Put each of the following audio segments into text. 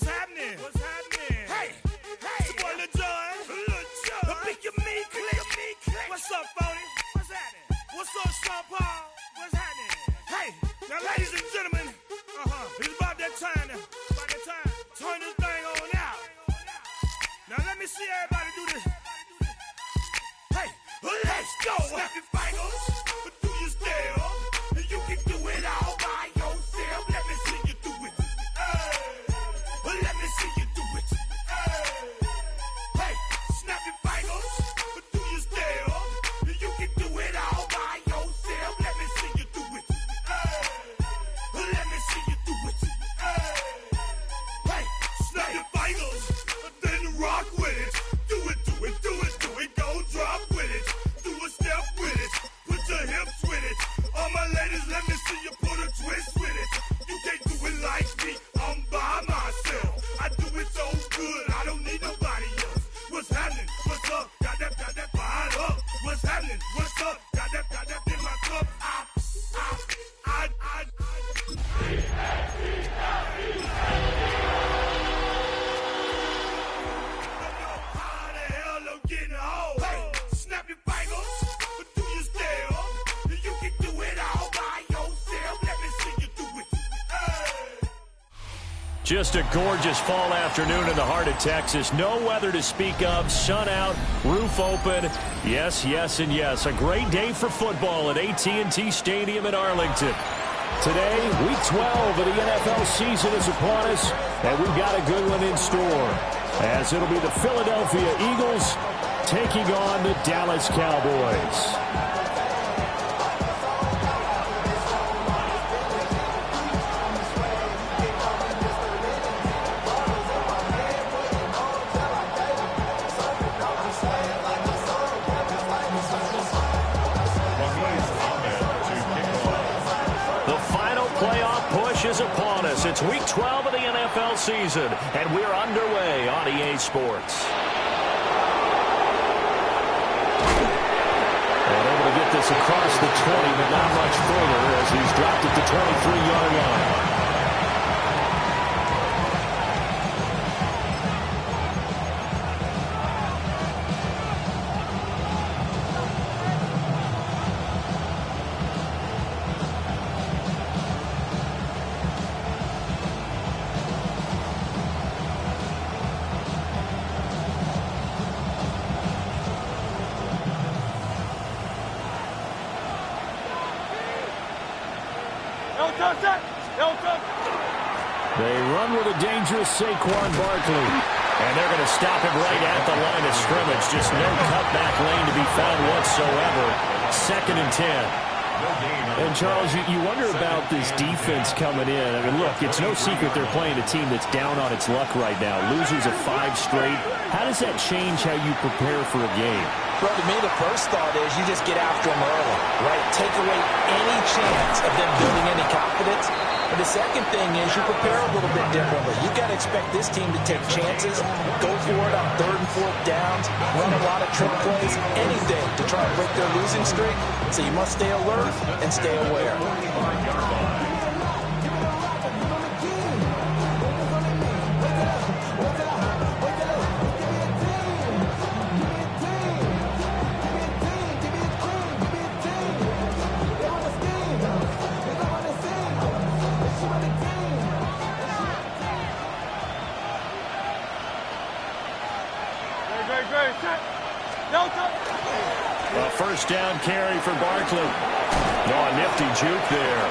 What's happening? What's happening? Hey, it's your boy Lil Jon. The Pick Your Me Click. What's up, Phony? What's happening? What's up, Sean Paul? What's happening? Hey, now ladies and gentlemen, it's about that time now. About that time. Turn this thing on out. Now let me see everybody do this. Hey, let's go. Snap your fingers, but do you still? You can do it all by yourself. Let me see you do it. Let me see you do it. Hey, snap your fingers, but do you still? You can do it all by yourself. Let me see you do it. Let me see you do it. Hey, snap your fingers, then rock with it. Do it, do it, do it, do it. Go drop with it. Do a step with it. Put your hips with it. All my ladies, let me see you put a twist with it. You can't do it like me. I'm by myself. I do it so good. I don't need nobody else. What's happening? What's up? Got that fired up. What's happening? What's up? Got that in my cup. How the hell I'm getting home? Hey, snap your fingers, but do you still? You can do it all by yourself. Let me see you do it. Just a gorgeous fall afternoon in the heart of Texas. No weather to speak of. Sun out, roof open. Yes, yes, and yes. A great day for football at AT&T Stadium in Arlington. Today, Week 12 of the NFL season is upon us, and we've got a good one in store, as it'll be the Philadelphia Eagles taking on the Dallas Cowboys. Is upon us. It's Week 12 of the NFL season, and we're underway on EA Sports. And able to get this across the 20, but not much further as he's dropped at the 23-yard line. They run with a dangerous Saquon Barkley. And they're going to stop him right at the line of scrimmage. Just no cutback lane to be found whatsoever. 2nd and 10. And, Charles, you wonder about this defense coming in. I mean, look, it's no secret they're playing a team that's down on its luck right now. Losers of 5 straight. How does that change how you prepare for a game? Well, to me, the first thought is you just get after them early, right? Take away any chance of them building any confidence. And the second thing is you prepare a little bit differently. You've got to expect this team to take chances, go for it on 3rd and 4th downs, run a lot of trick plays, anything to try and break their losing streak. So you must stay alert and stay aware. A first down carry for Barkley. Oh, a nifty juke there.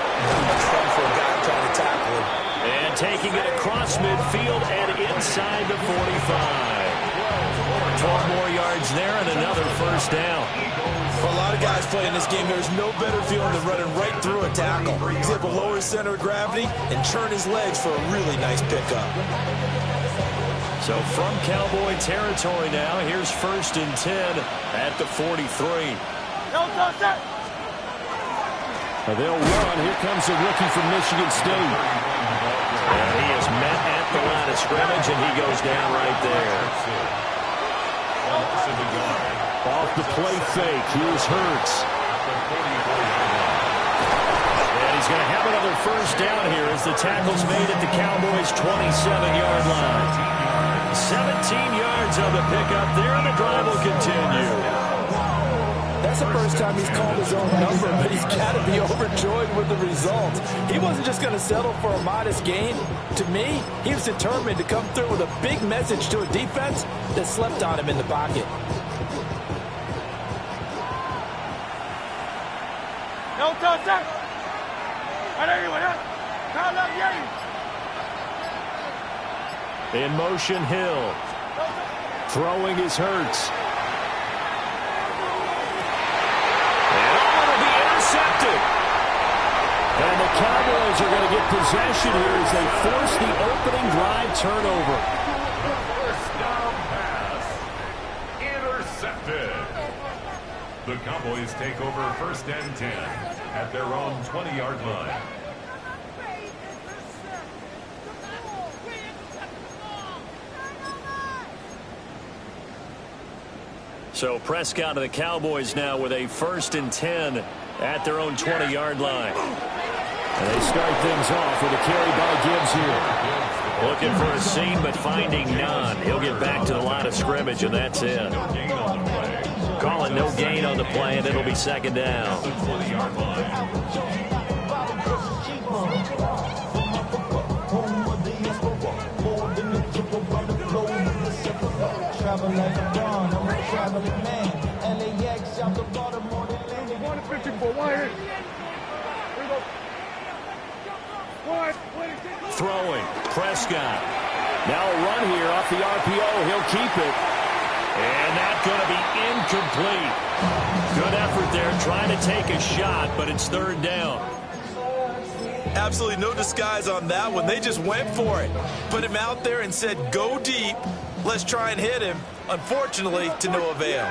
That's fun for a guy trying to tackle him. And taking it across midfield and inside the 45. 12 more yards there and another first down. For a lot of guys playing this game, there's no better feeling than running right through a tackle. He's able to lower his center of gravity and turn his legs for a really nice pickup. So from Cowboy territory now, here's 1st and 10 at the 43. They'll run. Here comes the rookie from Michigan State. And he is met at the line of scrimmage, and he goes down right there. Off the play fake, here's Hurts. And he's going to have another another first down here as the tackle's made at the Cowboys' 27-yard line. 17 yards on the pickup there, and the drive will continue. That's the first time he's called his own number, but he's got to be overjoyed with the result. He wasn't just going to settle for a modest gain. To me, he was determined to come through with a big message to a defense that slept on him in the pocket. No touch. In motion, Hill. Throwing is Hurts. And it'll be intercepted. And the Cowboys are going to get possession here as they force the opening drive turnover. First down pass. Intercepted. The Cowboys take over 1st and 10 at their own 20-yard line. So Prescott and the Cowboys now with a 1st and 10 at their own 20-yard line. And they start things off with a carry by Gibbs here. Looking for a seam, but finding none. He'll get back to the line of scrimmage, and that's it. Calling no gain on the play, and it'll be 2nd down. Throwing, Prescott. Now a run here off the RPO. He'll keep it. And that's going to be incomplete. Good effort there, trying to take a shot, but it's 3rd down. Absolutely no disguise on that one. They just went for it. Put him out there and said, go deep. Let's try and hit him. Unfortunately, to no avail.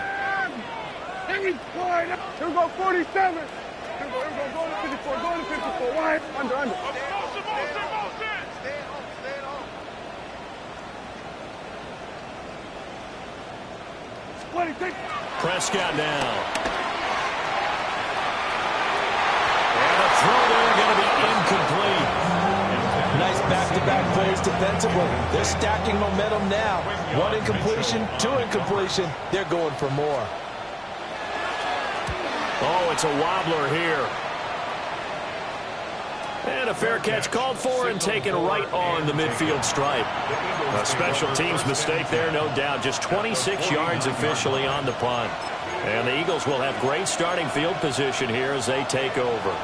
Here we go, 47. Here we go, go to 54, go to 54. Wide, under. Motion. Prescott now. And a throw there going to be incomplete. Nice back-to-back plays defensively. They're stacking momentum now. 1 incompletion, 2 incompletion. They're going for more. Oh, it's a wobbler here. And a fair catch called for and taken right on the midfield stripe. A special teams mistake there, no doubt. Just 26 yards officially on the punt. And the Eagles will have great starting field position here as they take over.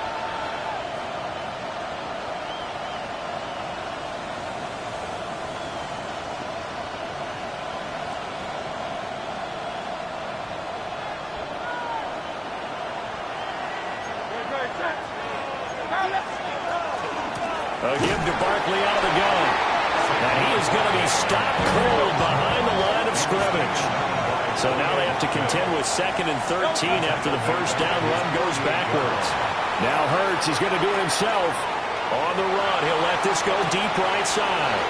A give to Barkley out of the gun. Now he is going to be stopped cold behind the line of scrimmage. So now they have to contend with 2nd and 13 after the first down run goes backwards. Now Hurts is going to do it himself. On the run, he'll let this go deep right side.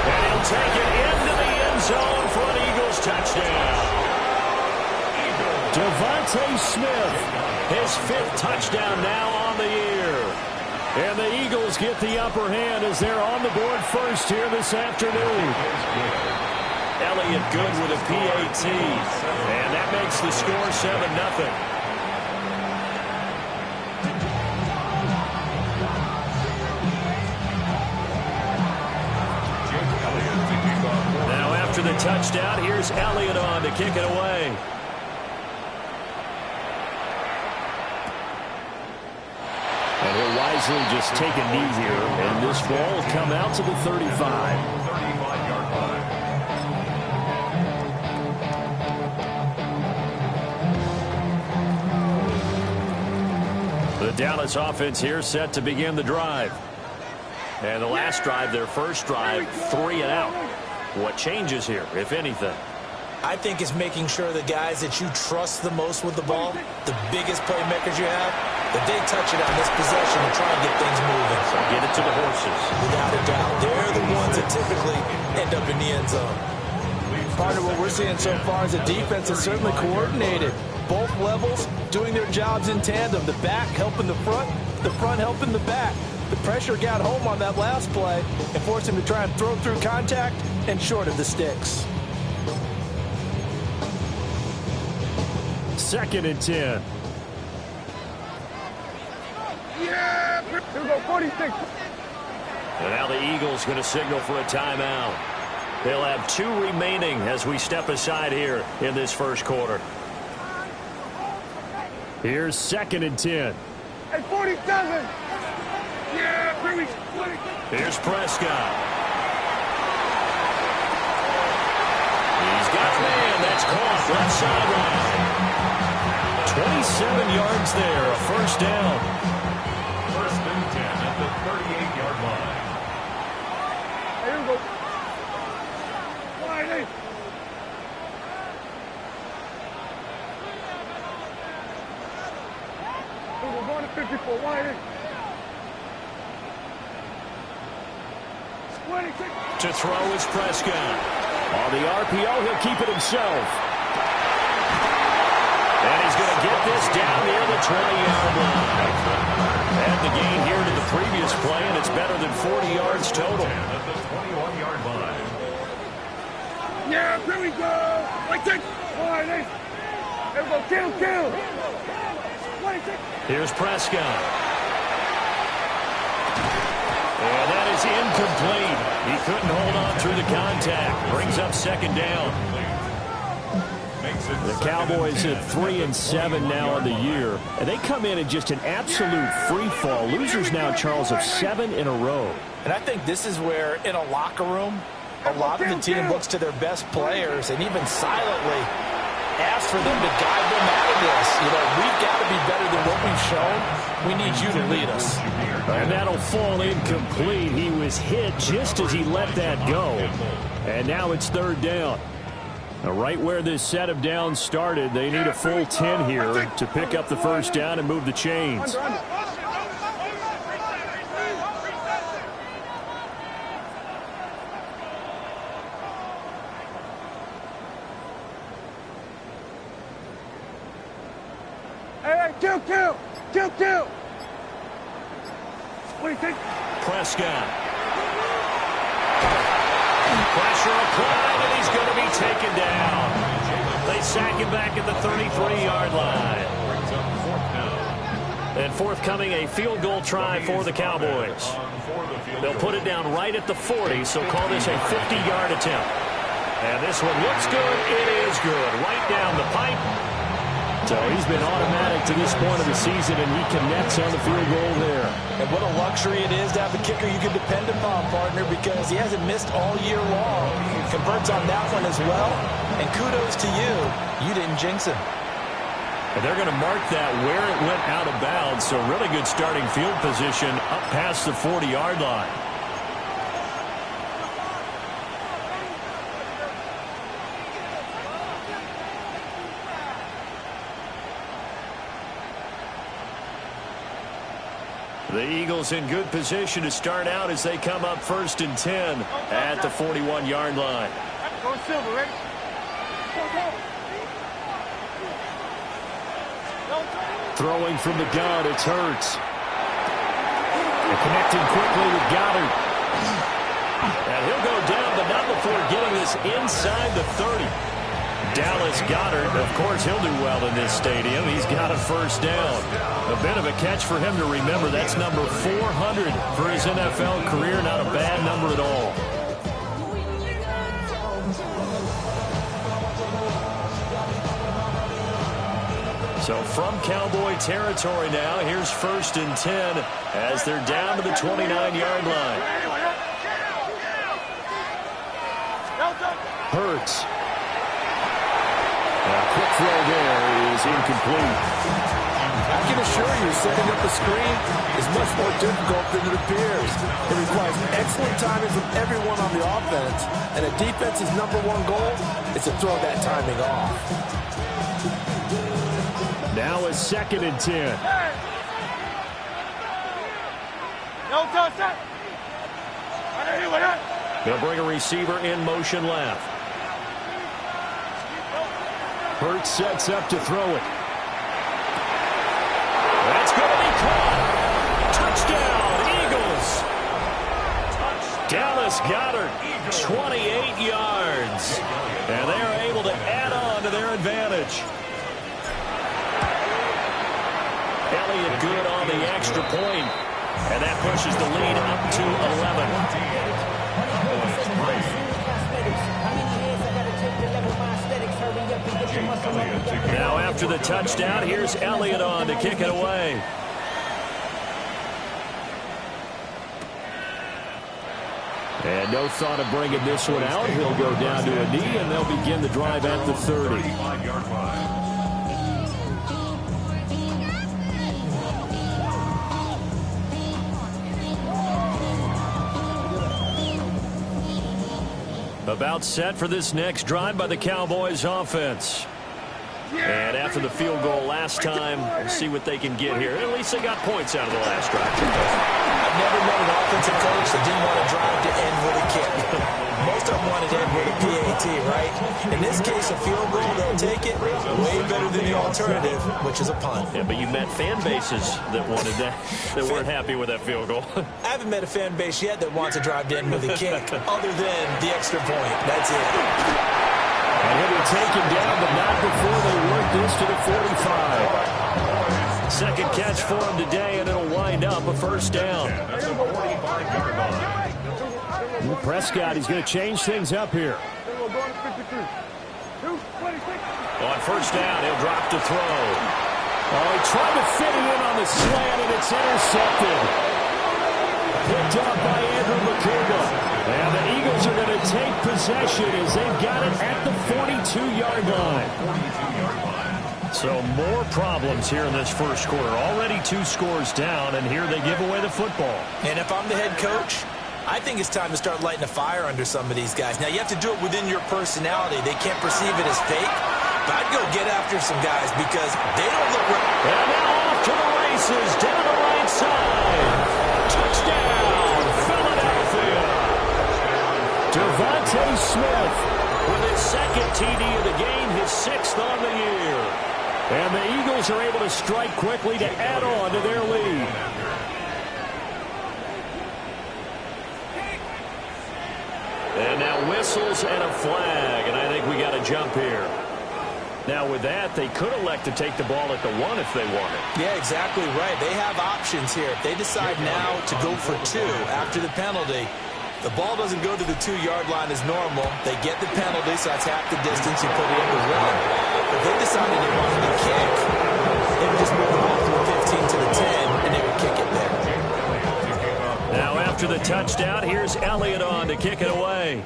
And he'll take it into the end zone for an Eagles touchdown. Devontae Smith, his 5th touchdown now on the year. And the Eagles get the upper hand as they're on the board first here this afternoon. Elliott good with a PAT. And that makes the score 7-0. Now after the touchdown, here's Elliott on to kick it away. And he'll wisely just take a knee here, and this ball will come out to the 35. 35-yard line. The Dallas offense here set to begin the drive. And the last drive, their first drive, 3 and out. What changes here, if anything? I think it's making sure the guys that you trust the most with the ball, the biggest playmakers you have, that they touch it on this possession and try and get things moving. So get it to the horses. Without a doubt. They're the ones that typically end up in the end zone. Part of what we're seeing so far is the defense is certainly coordinated. Both levels doing their jobs in tandem. The back helping the front helping the back. The pressure got home on that last play and forced him to try and throw through contact and short of the sticks. 2nd and 10. Yeah, here we go, 46. And now the Eagles going to signal for a timeout. They'll have 2 remaining as we step aside here in this first quarter. Here's 2nd and 10. Hey, 47. Yeah, here we go. Here's Prescott. He's got a man. That's caught left sideline. 27 yards there, a first down. 1st and 10 at the 38-yard line. Hey, here we go. Wide eight. Here we go, going to 54, wide eight. 26. To throw is Prescott. On the RPO, he'll keep it himself. And he's going to get this down near the 20-yard line. And the gain here to the previous play, and it's better than 40 yards total. At the 21-yard line. Yeah, here we go. 26. Wide eight. Here we go, kill. 26. Here's Prescott. And that is incomplete. He couldn't hold on through the contact. Brings up 2nd down. The Cowboys at 3-7 now on the year. And they come in just an absolute free fall. Losers now, Charles, of 7 in a row. And I think this is where, in a locker room, a lot of the team looks to their best players and even silently asks for them to guide them out of this. You know, we've got to be better than what we've shown. We need you to lead us. And that'll fall incomplete. He was hit just as he let that go. And now it's 3rd down. Now, right where this set of downs started, they need a full 10 here to pick up the first down and move the chains. Hey, kill. What do you think? Prescott. Pressure applied, and he's going to be taken down. They sack him back at the 33-yard line. And forthcoming, a field goal try for the Cowboys. They'll put it down right at the 40, so call this a 50-yard attempt. And this one looks good. It is good. Right down the pipe. So he's been automatic to this point of the season, and he connects on the field goal there. And what a luxury it is to have a kicker you can depend upon, partner, because he hasn't missed all year long. Converts on that one as well. And kudos to you. You didn't jinx him. And they're going to mark that where it went out of bounds, so really good starting field position up past the 40-yard line. The Eagles in good position to start out as they come up 1st and 10 at the 41-yard line. Go silver, ready? Go. Throwing from the gun, it's Hurts. And connecting quickly with Goddard. And he'll go down, but not before getting this inside the 30. Dallas Goedert, of course, he'll do well in this stadium. He's got a first down. A bit of a catch for him to remember. That's number 400 for his NFL career. Not a bad number at all. So from Cowboy territory now, here's 1st and 10 as they're down to the 29-yard line. Hurts. A quick throw there is incomplete. I can assure you, setting up a screen is much more difficult than it appears. It requires excellent timing from everyone on the offense, and a defense's #1 goal is to throw that timing off. Now it's 2nd and 10. They'll bring a receiver in motion left. Hurts sets up to throw it. That's going to be caught. Touchdown, Eagles. Thomas Goddard, 28 yards. And they are able to add on to their advantage. Elliott good on the extra point. And that pushes the lead up to 11. Now after the touchdown, here's Elliott on to kick it away. And no thought of bringing this one out. He'll go down to a knee, and they'll begin the drive at the 30. About set for this next drive by the Cowboys offense. And after the field goal last time, we'll see what they can get here. At least they got points out of the last drive. I've never met an offensive coach that didn't want to drive to end with a kick. Most of them wanted to end with a PAT, right? In this case, a field goal, they'll take it. Way better than the alternative, which is a punt. Yeah, but you met fan bases that wanted that, that weren't happy with that field goal. I haven't met a fan base yet that wants to drive to end with a kick, other than the extra point. That's it. And he'll be taken down, but not before they work this to the 45. Second catch for him today, and it'll wind up a first down. Prescott, he's going to change things up here. On first down, he'll drop to throw. Oh, he tried to fit it in on the slant, and it's intercepted. Picked up by Andrew McCouga. And the Eagles are going to take possession as they've got it at the 42-yard line. So more problems here in this first quarter. Already 2 scores down, and here they give away the football. And if I'm the head coach, I think it's time to start lighting a fire under some of these guys. Now, you have to do it within your personality. They can't perceive it as fake. But I'd go get after some guys because they don't look right. And now off to the races, down the right side. Touchdown, Philadelphia. Devontae Smith with his second TD of the game, his 6th on the year. And the Eagles are able to strike quickly to add on to their lead. And now whistles and a flag, and I think we got a jump here. Now with that, they could elect to take the ball at the 1 if they wanted. Yeah, exactly right. They have options here. If they decide now to go for 2 after the penalty, the ball doesn't go to the 2-yard line as normal. They get the penalty, so that's half the distance. You put it in the 1. If they decided they wanted to kick, they would just move the ball from the 15 to the 10, and they would kick it there. Now after the touchdown, here's Elliott on to kick it away.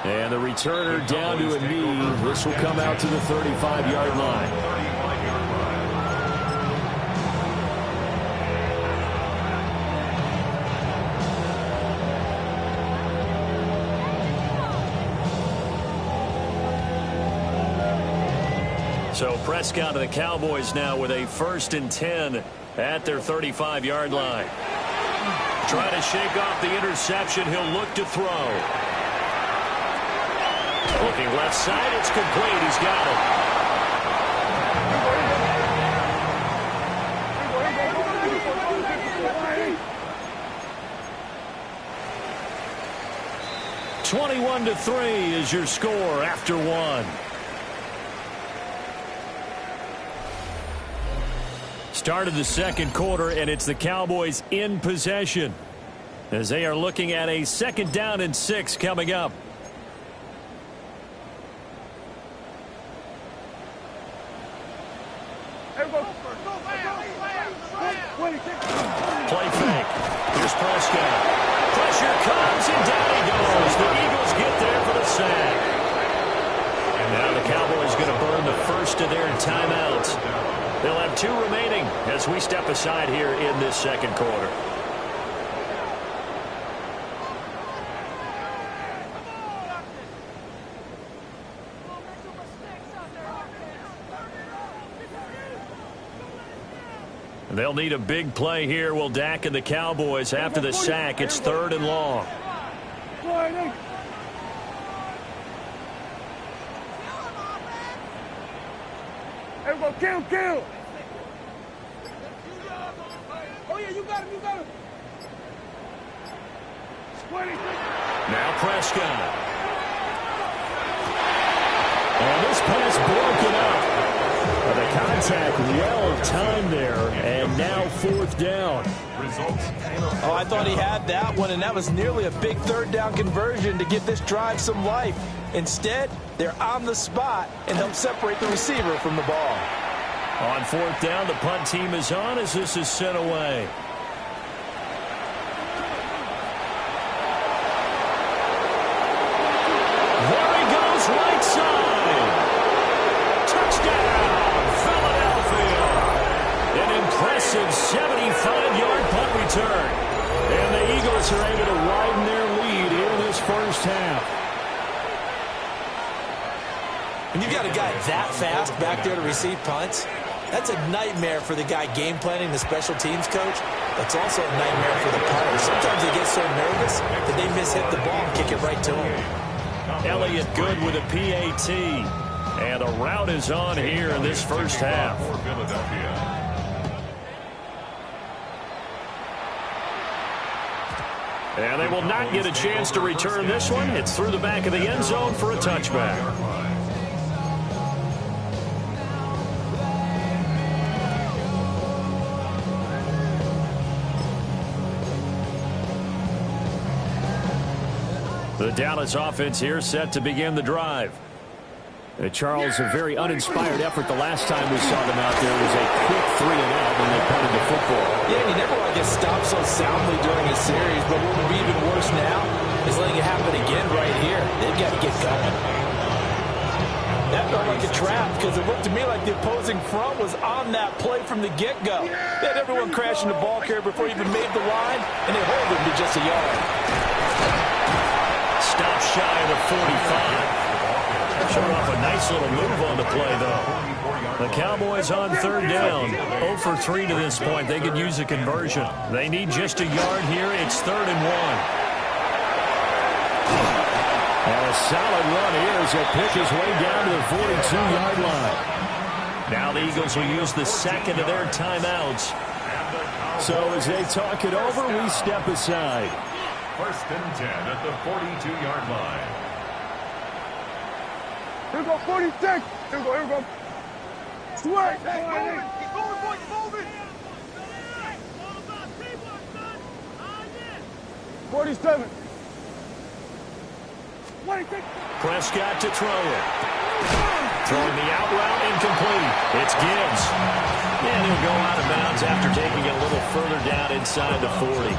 And the returner down to a knee. This will come out to the 35-yard line. So Prescott and the Cowboys now with a 1st and 10 at their 35-yard line. Trying to shake off the interception. He'll look to throw. Looking left side, it's complete. He's got it. (21-3) is your score after 1. Started the second quarter, and it's the Cowboys in possession as they are looking at a 2nd down and 6 coming up. Play fake. Here's Prescott. Pressure comes, and down he goes. The Eagles get there for the sack. And now the Cowboys going to burn the first of their timeouts. They'll have 2 remaining as we step aside here in this second quarter. They'll need a big play here. Will Dak and the Cowboys after the sack. It's 3rd and long. Everybody kill. Now Prescott. And this pass broken up. The contact well timed there, and now fourth down. Oh, I thought he had that one, and that was nearly a big third down conversion to give this drive some life. Instead, they're on the spot and help separate the receiver from the ball. On fourth down, the punt team is on as this is sent away. There he goes, right side. Touchdown, Philadelphia. An impressive 75-yard punt return. And the Eagles are able to widen their lead here in this first half. When you've got a guy that fast back there to receive punts, that's a nightmare for the guy game planning, the special teams coach. That's also a nightmare for the punter. Sometimes they get so nervous that they mishit the ball and kick it right to him. Elliott good with a PAT. And a route is on here in this first half. And they will not get a chance to return this one. It's through the back of the end zone for a touchback. The Dallas offense here set to begin the drive. Charles, a very uninspired effort the last time we saw them out there was a quick 3-and-out when they punted the football. Yeah, you never want to get stopped so soundly during a series, but what would be even worse now is letting it happen again right here. They've got to get going. That felt like a trap because it looked to me like the opposing front was on that play from the get-go. They had everyone crashing the ball carrier before he even made the line, and they hold him to just a yard. Stop shy of the 45. Showing off a nice little move on the play, though. The Cowboys on third down. 0 for 3 to this point. They could use a conversion. They need just a yard here. It's 3rd and 1. And a solid run here as they pick his way down to the 42-yard line. Now the Eagles will use the second of their timeouts. So as they talk it over, we step aside. 1st and 10 at the 42-yard line. Here we go, 46. Here we go, here we go. Sweat. Hey, moving. Keep going, boy, keep moving. 47. 26. Prescott to throw it. Throwing the out route incomplete. It's Gibbs. And he'll go out of bounds after taking it a little further down inside the 40.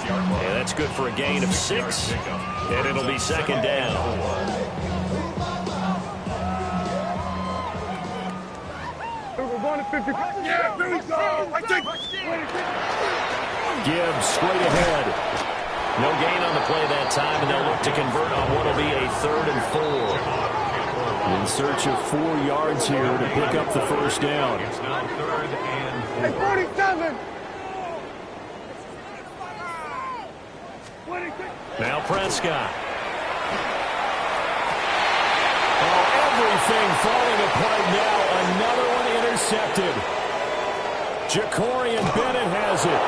Yeah, that's good for a gain of 6. And it'll be 2nd down. We're going to 50. Yeah, there we go. Gibbs straight ahead. No gain on the play that time, and they'll look to convert on what will be a 3rd and 4. In search of 4 yards here to pick up the first down. It's now 3rd and 4. Hey, 47. Now Prescott. Oh, everything falling apart now. Another one intercepted. Jacorian Bennett has it.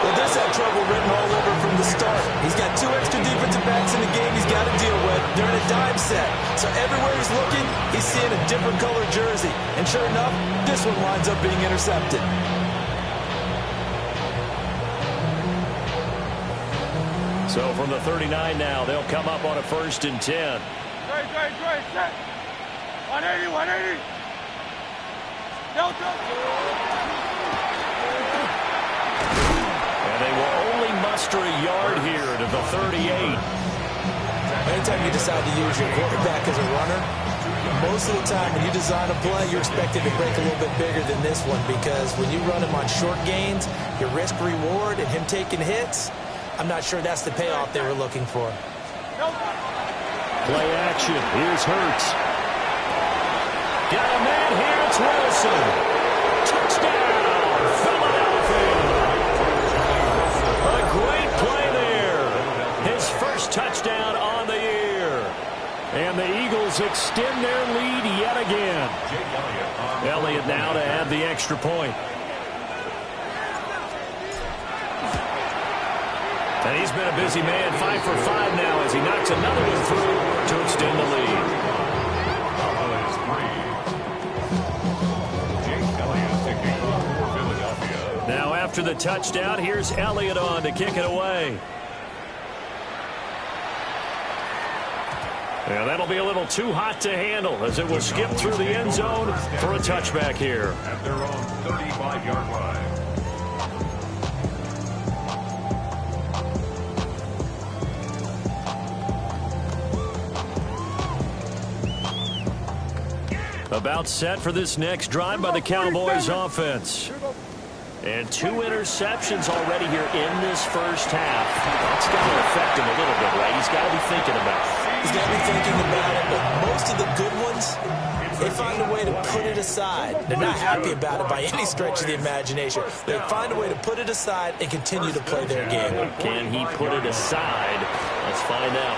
Well, this had trouble written all over from the start. He's got 2 extra defensive backs in the game he's got to deal with during a dime set. So everywhere he's looking, he's seeing a different color jersey. And sure enough, this one winds up being intercepted. So from the 39 now, they'll come up on a 1st and 10. Great, set. 180, 180. Delta. And they will only muster a yard here to the 38. Anytime you decide to use your quarterback as a runner, most of the time when you design a play, you're expected to break a little bit bigger than this one because when you run him on short gains, your risk-reward and him taking hits, I'm not sure that's the payoff they were looking for. Play action. Here's Hurts. Got a man here. It's Wilson. Touchdown, Philadelphia. A great play there. His first touchdown on the year. And the Eagles extend their lead yet again. Elliott now to add the extra point. And he's been a busy man, 5 for 5 now as he knocks another one through to extend the lead. Cowboys 3. Jake Elliott kicking for Philadelphia. Now after the touchdown, here's Elliott on to kick it away. Yeah, that'll be a little too hot to handle as it will skip through the end zone for a touchback here. At their own 35-yard line. About set for this next drive by the Cowboys offense. And 2 interceptions already here in this first half. That's got to affect him a little bit, right? He's got to be thinking about it. He's got to be thinking about it, but most of the good ones, they find a way to put it aside. They're not happy about it by any stretch of the imagination. They find a way to put it aside and continue to play their game. Can he put it aside? Let's find out.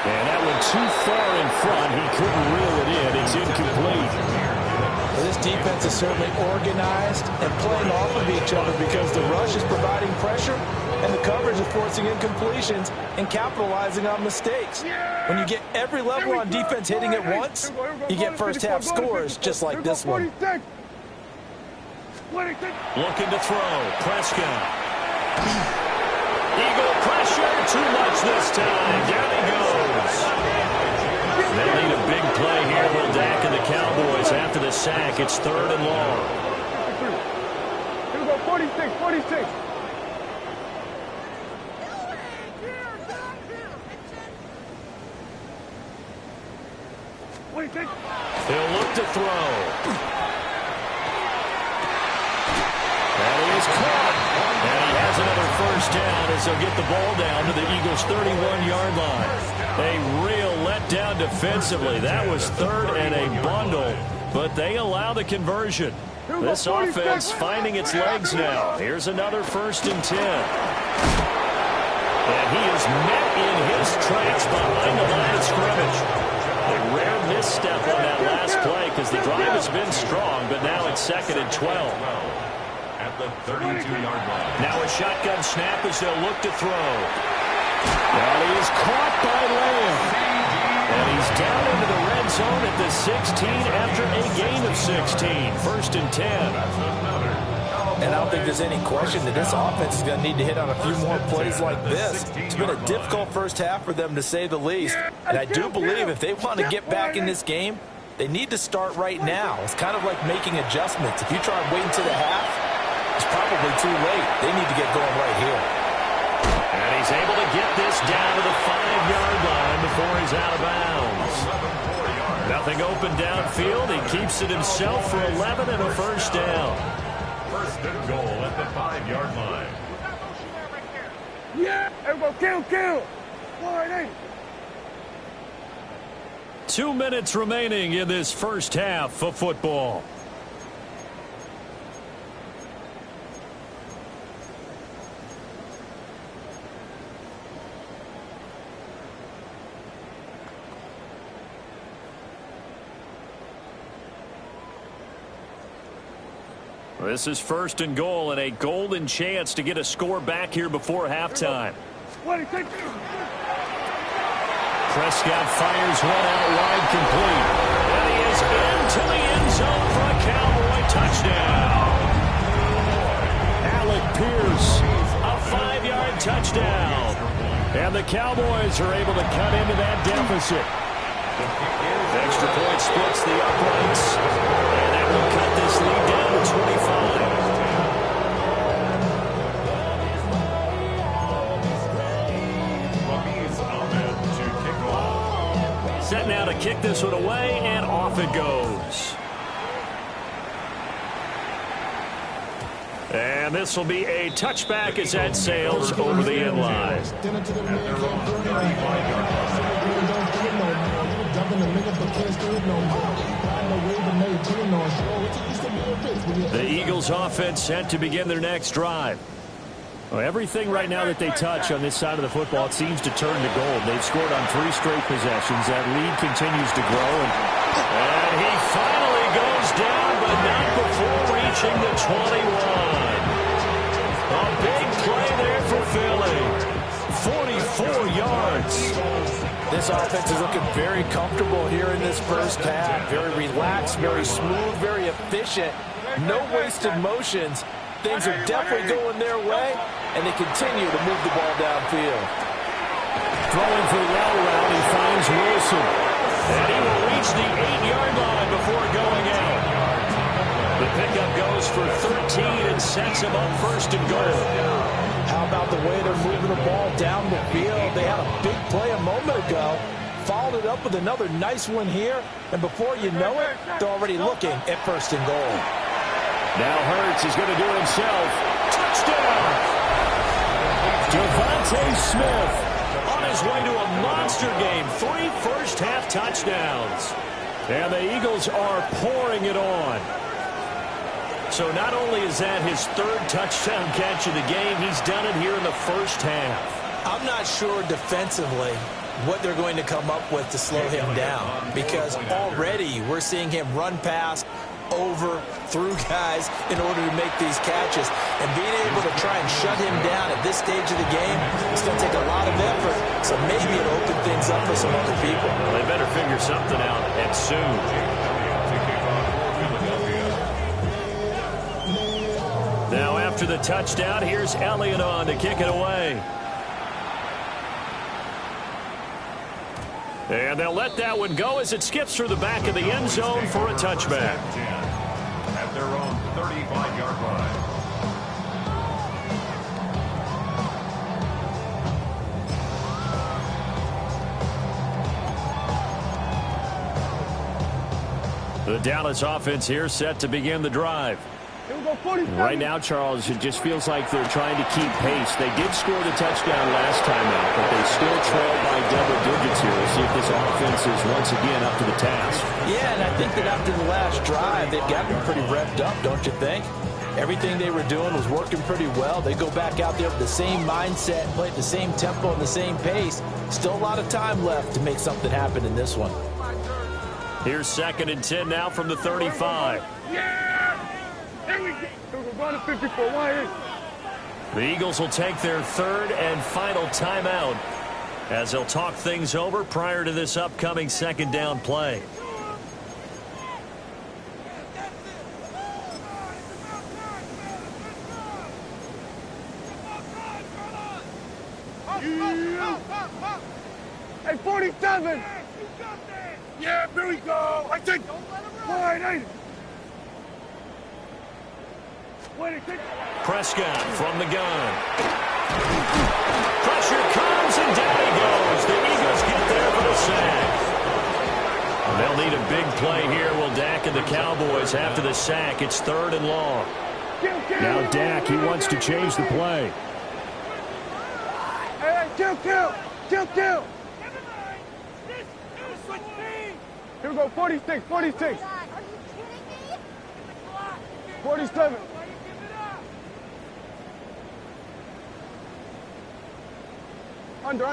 And that one too far in front. He couldn't reel it in. It's incomplete. Well, this defense is certainly organized and playing off of each other because the rush is providing pressure and the coverage is forcing incompletions and capitalizing on mistakes. When you get every level on defense hitting at once, you get first-half scores just like this one. Looking to throw. Prescott. Eagle pressure. Too much this time. Down he goes. They need a big play here. Will Dak and the Cowboys after the sack. It's 3rd and long. Here we go, 46. He'll look to throw. And he is caught. And he has another first down as they'll get the ball down to the Eagles' 31-yard line. A real letdown defensively. That was 3rd and a bundle, but they allow the conversion. This offense finding its legs now. Here's another 1st and 10. And he is met in his tracks behind the line of scrimmage. A rare misstep on that last play because the drive has been strong, but now it's 2nd and 12. At the 32-yard line. Now a shotgun snap as they'll look to throw. And he is caught by Lamb. And he's down into the red zone at the 16 after a gain of 16. 1st and 10. And I don't think there's any question that this offense is going to need to hit on a few more plays like this. It's been a difficult first half for them, to say the least. And I do believe if they want to get back in this game, they need to start right now. It's kind of like making adjustments. If you try and wait until the half, it's probably too late. They need to get going right here. And he's able to get this down to the 5-yard line before he's out of bounds. Nothing open downfield. He keeps it himself for 11 and a first down. 1st and goal at the 5-yard line. Yeah, everybody kill. 180. 2 minutes remaining in this first half of football. This is 1st and goal and a golden chance to get a score back here before halftime. Prescott fires one out wide, complete. And he is into the end zone for a Cowboy touchdown. Alec Pierce, a 5-yard touchdown. And the Cowboys are able to cut into that deficit. Extra point splits the uprights. And that will cut this lead down to 25. Set now to kick this one away, and off it goes. And this will be a touchback as that sails over the end line. The Eagles offense set to begin their next drive. Well, everything right now that they touch on this side of the football, it seems to turn to gold. They've scored on 3 straight possessions. That lead continues to grow. And he finally goes down, but not before reaching the 21. play there for Philly. 44 yards. This offense is looking very comfortable here in this first half. Very relaxed, very smooth, very efficient. No wasted motions. Things are definitely going their way, and they continue to move the ball downfield. Throwing for the out route, he finds Wilson. And he will reach the 8-yard line before going out. The pickup goes for 13 and sets him up first and goal. How about the way they're moving the ball down the field? They had a big play a moment ago, followed it up with another nice one here, and before you know it, they're already looking at first and goal. Now Hurts is going to do it himself. Touchdown! Devontae Smith on his way to a monster game. 3 first-half touchdowns. And the Eagles are pouring it on. So not only is that his 3rd touchdown catch of the game, he's done it here in the first half. I'm not sure defensively what they're going to come up with to slow him down, because already we're seeing him run past, over, through guys in order to make these catches. And being able to try and shut him down at this stage of the game, it's going to take a lot of effort. So maybe it'll open things up for some other people. Well, they better figure something out, and soon. Now after the touchdown, here's Elliott on to kick it away. And they'll let that one go as it skips through the back of the end zone for a touchback. At their own 35-yard line. The Dallas offense here set to begin the drive. Right now, Charles, it just feels like they're trying to keep pace. They did score the touchdown last time out, but they still trail by double digits here. We'll see if this offense is once again up to the task. Yeah, and I think that after the last drive, they've gotten pretty revved up, don't you think? Everything they were doing was working pretty well. They go back out there with the same mindset, play at the same tempo and the same pace. Still a lot of time left to make something happen in this one. Here's 2nd and 10 now from the 35. The Eagles will take their 3rd and final timeout as they'll talk things over prior to this upcoming 2nd down play. Hey, 47! Yeah, here we go! I think... Wide 80! Prescott from the gun. Pressure comes, and down he goes. The Eagles get there for the sack. They'll need a big play here. Will Dak and the Cowboys after the sack? It's 3rd and long. Now Dak, he wants to change the play. Hey, kill! Here we go, 46. 47. Under.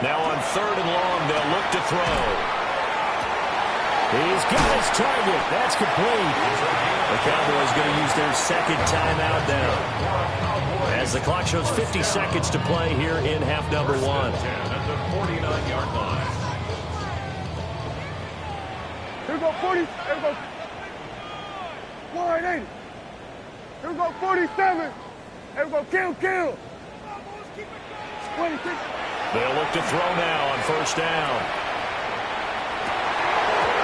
Now on 3rd and long, they'll look to throw. He's got his target. That's complete. The Cowboys going to use their 2nd timeout now, as the clock shows 50 seconds to play here in half number 1. At the 49-yard line. Here we go, 40. Here we go. Wide 80. Here we go, 47. Here we go, kill. 26. They'll look to throw now on 1st down.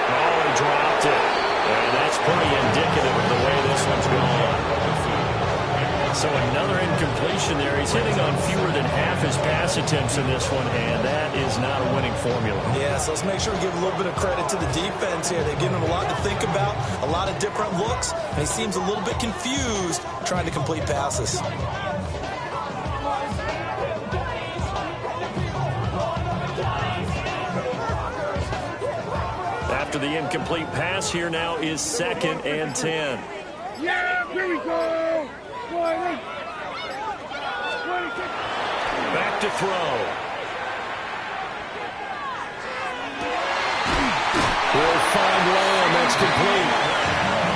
Oh, he dropped it. And that's pretty indicative of the way this one's going. So another incompletion there. He's hitting on fewer than half his pass attempts in this one, and that is not a winning formula. Yeah, so let's make sure we give a little bit of credit to the defense here. They've given him a lot to think about, a lot of different looks, and he seems a little bit confused trying to complete passes. After the incomplete pass, here now is 2nd and 10. Yeah, here we go. Back to throw. Will find Lamb. That's complete.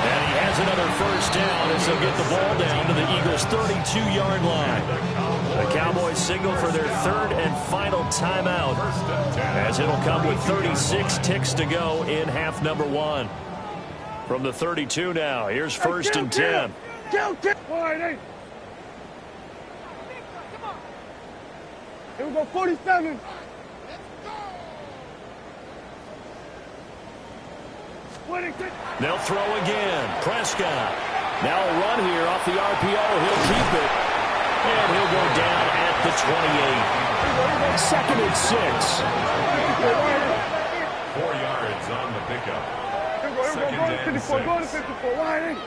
And he has has another first down as they'll get the ball down to the Eagles' 32-yard line. The Cowboys signal for their third and final timeout, as it'll come with 36 ticks to go in half number one. From the 32 now, here's first and 10. Here we go, 47. They'll throw again. Prescott. Now a run here off the RPO. He'll keep it. And he'll go down at the 28. Second and 6. 4 yards on the pickup. Second Go to and 54. Go to 6. 54. Wide.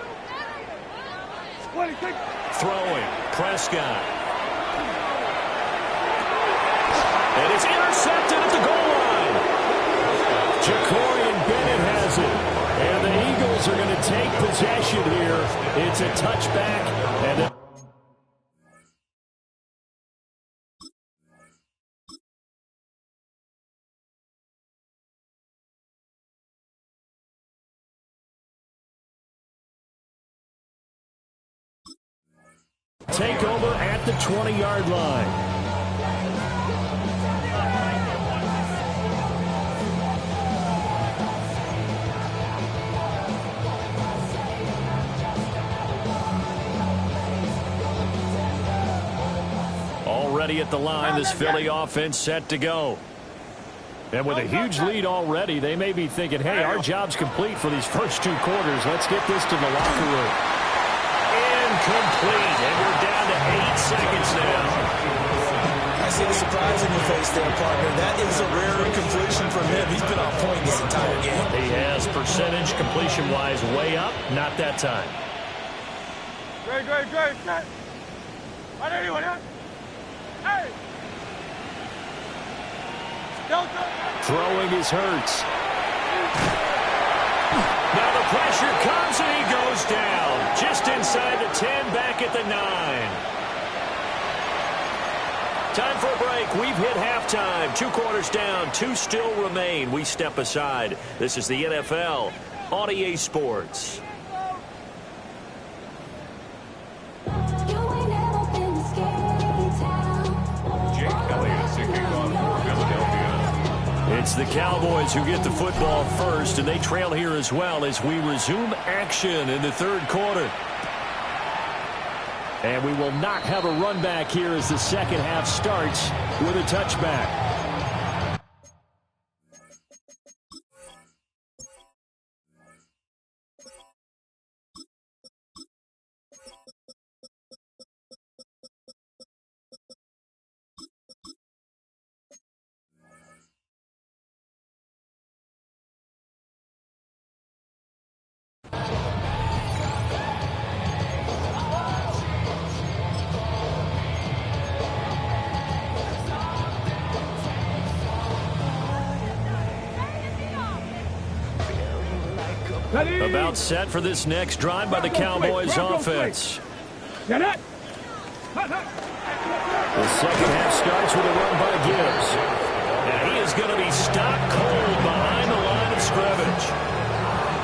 Throwing. Prescott. And it's intercepted at the goal line. Jacorian Bennett has it. And the Eagles are going to take possession here. It's a touchback. And take over at the 20-yard line. Already at the line, this Philly offense set to go. And with a huge lead already, they may be thinking, hey, our job's complete for these first 2 quarters. Let's get this to the locker room. Incomplete, and we're down to 8 seconds now. I see the surprise in your face there, partner. That is a rare incompletion from him. He's been on point this entire game. He has percentage completion-wise way up. Not that time. Great. Hey! Throwing is Hurts. Now the pressure comes and he goes down. Just inside the 10, back at the 9. Time for a break. We've hit halftime. 2 quarters down, 2 still remain. We step aside. This is the NFL on EA Sports. It's the Cowboys who get the football first, and they trail here as well as we resume action in the 3rd quarter. And we will not have a run back here as the second half starts with a touchback. About set for this next drive by the Cowboys offense. The second half starts with a run by Gibbs. And he is going to be stopped cold behind the line of scrimmage.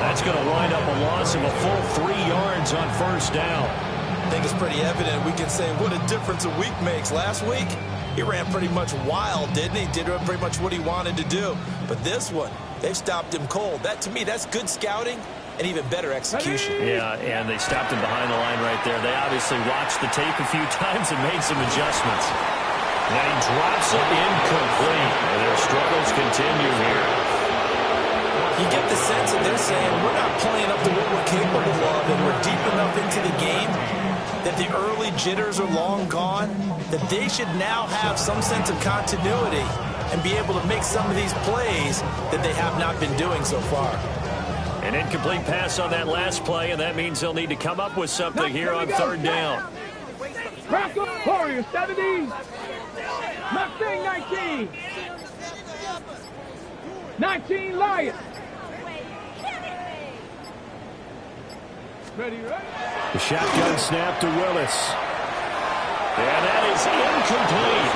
That's going to wind up a loss of a full 3 yards on first down. I think it's pretty evident. We can say what a difference a week makes. Last week, he ran pretty much wild, didn't he? Did pretty much what he wanted to do. But this one, they've stopped him cold. That, to me, that's good scouting and even better execution. Yeah, and they stopped him behind the line right there. They obviously watched the tape a few times and made some adjustments. And he drops it incomplete. And their struggles continue here. You get the sense that they're saying we're not playing up to what we're capable of, and we're deep enough into the game that the early jitters are long gone, that they should now have some sense of continuity and be able to make some of these plays that they have not been doing so far. An incomplete pass on that last play, and that means they'll need to come up with something here on 3rd down. Crack up, Warriors, 70. Mustang 19. 19 Lions. Ready, right? The shotgun snap to Willis. And that is incomplete.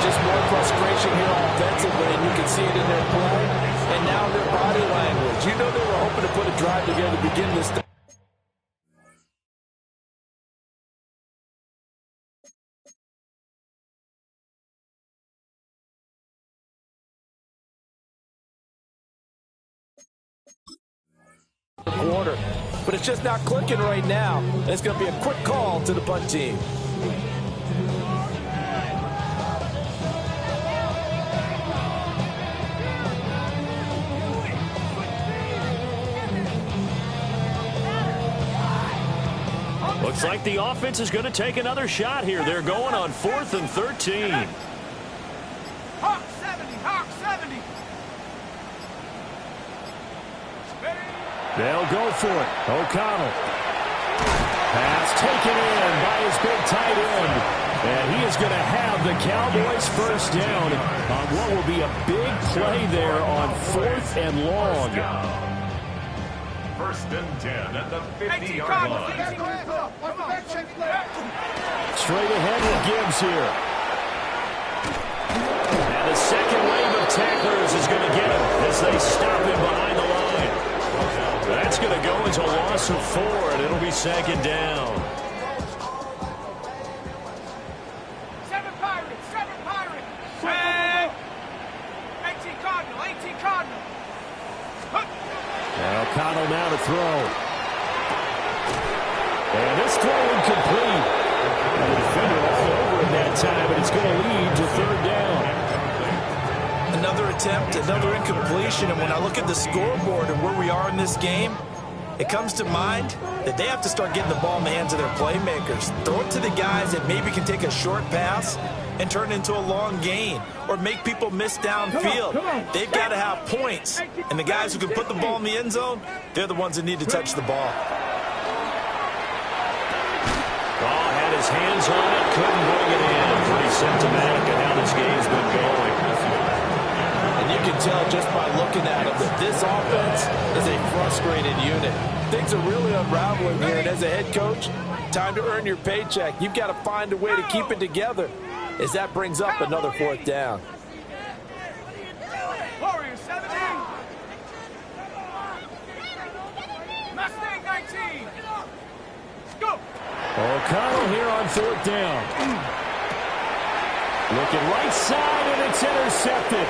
Just more frustration here offensively, and you can see it in their play and now their body language. Cowboys. You know they were hoping to put a drive together to begin this thing. Quarter, but it's just not clicking right now. It's going to be a quick call to the punt team. Looks like the offense is going to take another shot here. They're going on 4th and 13. Hawk 70, Hawk 70. They'll go for it. O'Connell. Pass taken in by his big tight end. And he is going to have the Cowboys first down on what will be a big play there on 4th and long. 1st and 10 at the 50-yard line. Straight ahead with Gibbs here. And the second wave of tacklers is going to get him as they stop him behind the line. That's going to go as a loss of 4, and it'll be 2nd down. 7 Pirates, 7 Pirates. 18 Cardinal, 18 Cardinal. Now O'Connell now to throw. And this throw incomplete. And the defender all over him that time, but it's going to lead to 3rd down. Another attempt, another incompletion, and when I look at the scoreboard and where we are in this game, it comes to mind that they have to start getting the ball in the hands of their playmakers. Throw it to the guys that maybe can take a short pass and turn it into a long gain or make people miss downfield. They've got to have points, and the guys who can put the ball in the end zone, they're the ones that need to touch the ball. Ball had his hands on it, couldn't bring it in. Pretty symptomatic of how this game's been going. And you can tell just by looking at them that this offense is a frustrated unit. Things are really unraveling here, and as a head coach, time to earn your paycheck. You've got to find a way to keep it together as that brings up another 4th down. Warriors 70. Mustang 19. Go. O'Connell here on 4th down. Looking right side, and it's intercepted.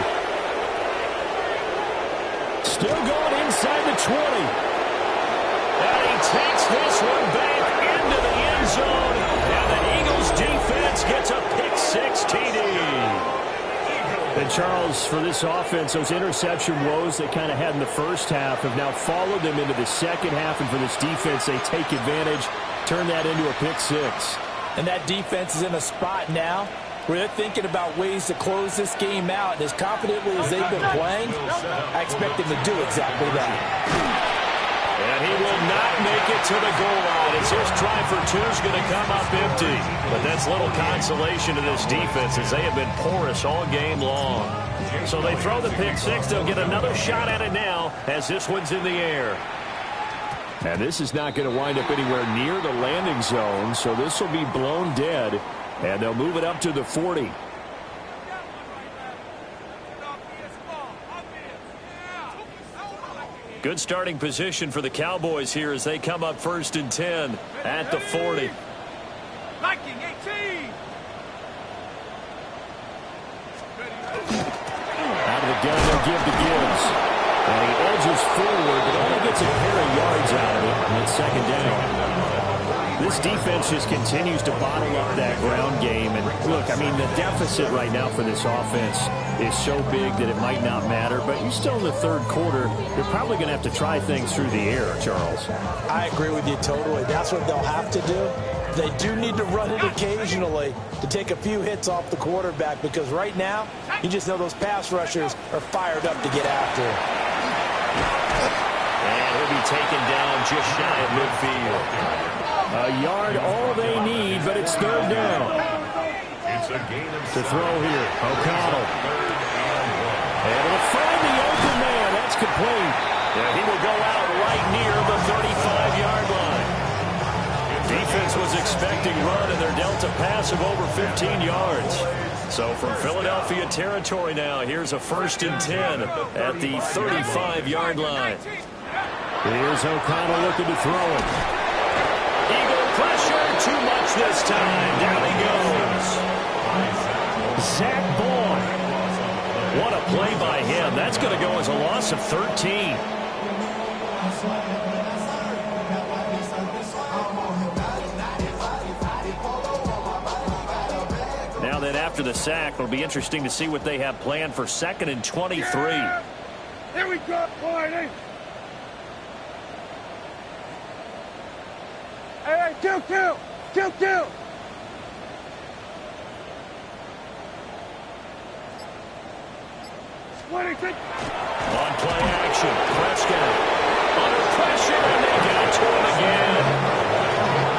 Still going inside the 20. And he takes this one back into the end zone. And the Eagles defense gets a pick-6 TD. And Charles, for this offense, those interception woes they kind of had in the first half have now followed them into the second half. And for this defense, they take advantage, turn that into a pick-6. And that defense is in a spot now where they're thinking about ways to close this game out. And as confidently as they've been playing, I expect them to do exactly that. And he will not make it to the goal line as his try for 2 is going to come up empty. But that's little consolation to this defense as they have been porous all game long. So they throw the pick-6. They'll get another shot at it now as this one's in the air. And this is not going to wind up anywhere near the landing zone, so this will be blown dead. And they'll move it up to the 40. Good starting position for the Cowboys here as they come up 1st and 10 at the 40. Viking 18. Out of the gun, they'll give to Gibbs. And he edges forward, but only gets a pair of yards out of it. And it's 2nd down. This defense just continues to bottle up that ground game. And look, I mean, the deficit right now for this offense is so big that it might not matter. But you're still in the 3rd quarter. You're probably going to have to try things through the air, Charles. I agree with you totally. That's what they'll have to do. They do need to run it occasionally to take a few hits off the quarterback because right now, you just know those pass rushers are fired up to get after him. And he'll be taken down just shy of midfield. A yard, all they need, but it's 3rd down. It's a gain of To throw here, O'Connell. And it'll find the open man. That's complete. And he will go out right near the 35-yard line. Defense was expecting run, and they're dealt a pass of over 15 yards. So from Philadelphia territory now, here's a 1st and 10 at the 35-yard line. Here's O'Connell looking to throw it. Eagle pressure, too much this time. Down he goes. Zach Ball. What a play by him. That's going to go as a loss of 13. Now then, after the sack, it'll be interesting to see what they have planned for 2nd and 23. Yeah. Here we go, Barney. Hey, kill. 26. On play action, Prescott under pressure, and they got to him again.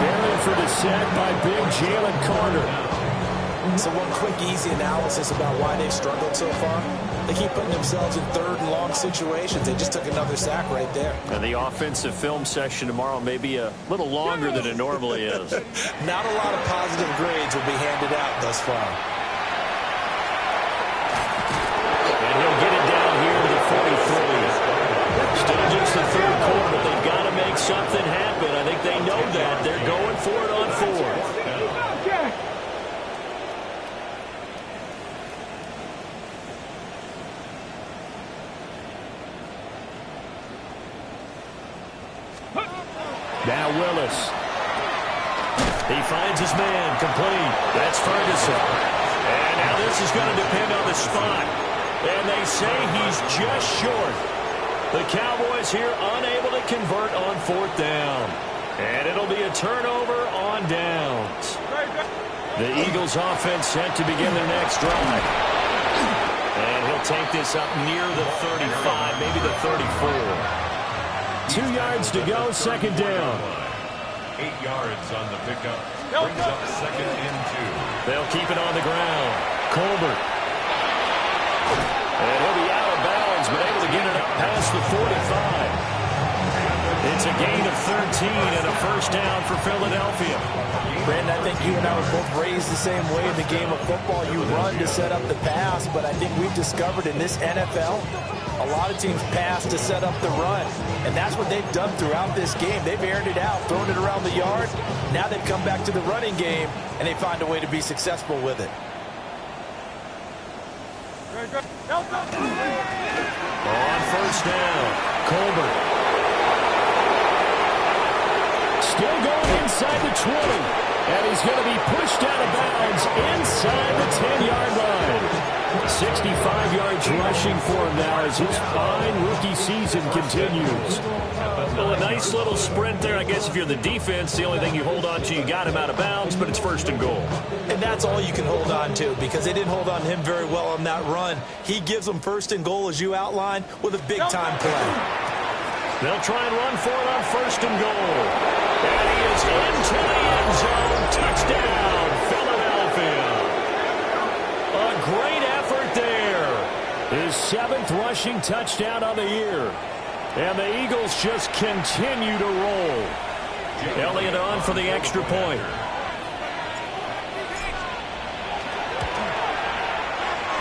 Buried for the sack by big Jalen Carter. So one quick, easy analysis about why they've struggled so far. They keep putting themselves in 3rd and long situations. They just took another sack right there. And the offensive film session tomorrow may be a little longer than it normally is. Not a lot of positive grades will be handed out thus far. And he'll get it down here to the 43. Still just the 3rd quarter, but they've got to make something happen. I think they know that. They're going for it on 4th. Now Willis. He finds his man, complete. That's Ferguson. And now this is going to depend on the spot. And they say he's just short. The Cowboys here unable to convert on 4th down. And it'll be a turnover on downs. The Eagles offense set to begin their next drive. And he'll take this up near the 35, maybe the 34. 2 yards to go, 2nd down. 8 yards on the pickup. Brings up 2nd and 2. They'll keep it on the ground. Colbert. And he'll be out of bounds, but able to get it up past the 45. It's a gain of 13 and a 1st down for Philadelphia. Brandon, I think you and I were both raised the same way in the game of football. You run to set up the pass, but I think we've discovered in this NFL, a lot of teams pass to set up the run, and that's what they've done throughout this game. They've aired it out, thrown it around the yard. Now they've come back to the running game, and they find a way to be successful with it. On 1st down, Colbert. Still going inside the 20. And he's going to be pushed out of bounds inside the 10-yard line. 65 yards rushing for him now as his fine rookie season continues. Well, a nice little sprint there. I guess if you're the defense, the only thing you hold on to, you got him out of bounds, but it's 1st and goal. And that's all you can hold on to because they didn't hold on to him very well on that run. He gives them 1st and goal, as you outlined, with a big-time play. They'll try and run for it on 1st and goal. And he is into the end zone. Touchdown, Philadelphia. A great effort there. His 7th rushing touchdown on the year. And the Eagles just continue to roll. Elliott on for the extra point.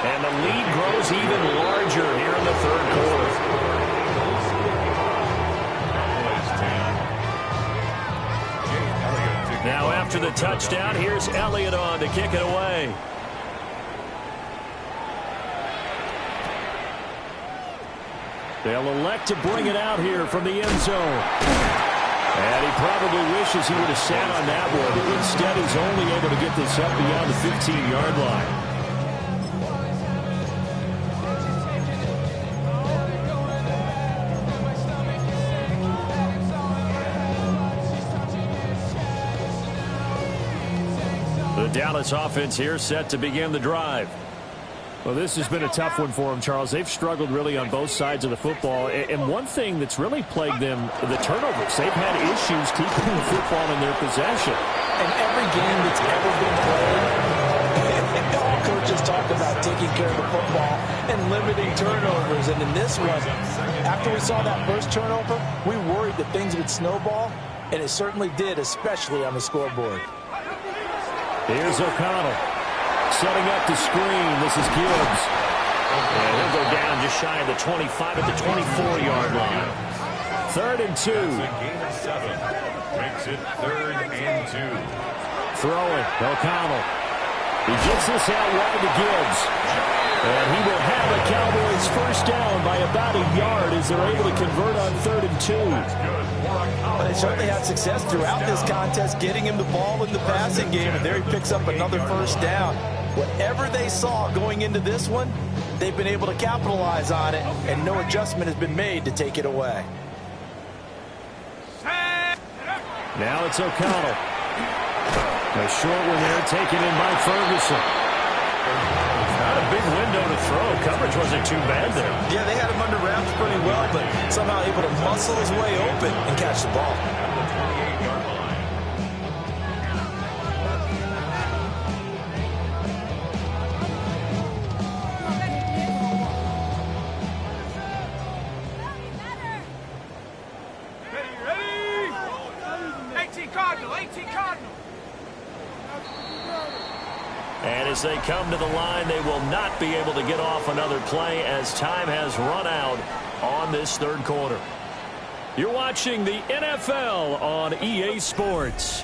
And the lead grows even larger here in the 3rd quarter. Now after the touchdown, here's Elliott on to kick it away. They'll elect to bring it out here from the end zone. And he probably wishes he would have sat on that one. Instead, he's only able to get this up beyond the 15-yard line. The Dallas offense here set to begin the drive. Well, this has been a tough one for them, Charles. They've struggled really on both sides of the football. And one thing that's really plagued them, the turnovers. They've had issues keeping the football in their possession. And every game that's ever been played, all coaches talk about taking care of the football and limiting turnovers. And in this one, after we saw that first turnover, we worried that things would snowball, and it certainly did, especially on the scoreboard. Here's O'Connell. Setting up the screen. This is Gibbs. And he'll go down just shy of the 25 at the 24-yard line. 3rd and 2. It's a gain of 7. Makes it 3rd and 2. Throwing. O'Connell. He gets this out wide to Gibbs. And he will have a Cowboys first down by about a yard as they're able to convert on 3rd and 2. But they certainly had success throughout this contest getting him the ball in the passing game, and there he picks up another first down. Whatever they saw going into this one, they've been able to capitalize on it, and no adjustment has been made to take it away. Now it's O'Connell. A short one there taken in by Ferguson. Not a big window to throw. Coverage wasn't too bad there. Yeah, they had him under wraps pretty well, but somehow able to muscle his way open and catch the ball. And as they come to the line, they will not be able to get off another play as time has run out on this 3rd quarter. You're watching the NFL on EA Sports.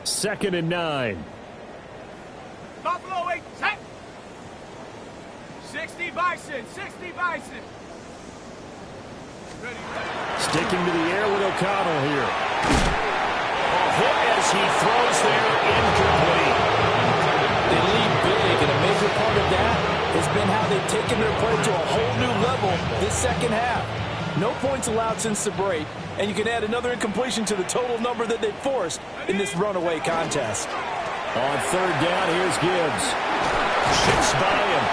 Second and 9. Buffalo 8, set. 60 Bison, 60 Bison. Ready. Sticking to the air with O'Connell here. A hit as he throws there, incomplete. They lead big, and a major part of that has been how they've taken their play to a whole new level this second half. No points allowed since the break, and you can add another incompletion to the total number that they forced in this runaway contest. On 3rd down, here's Gibbs. Shifts by him.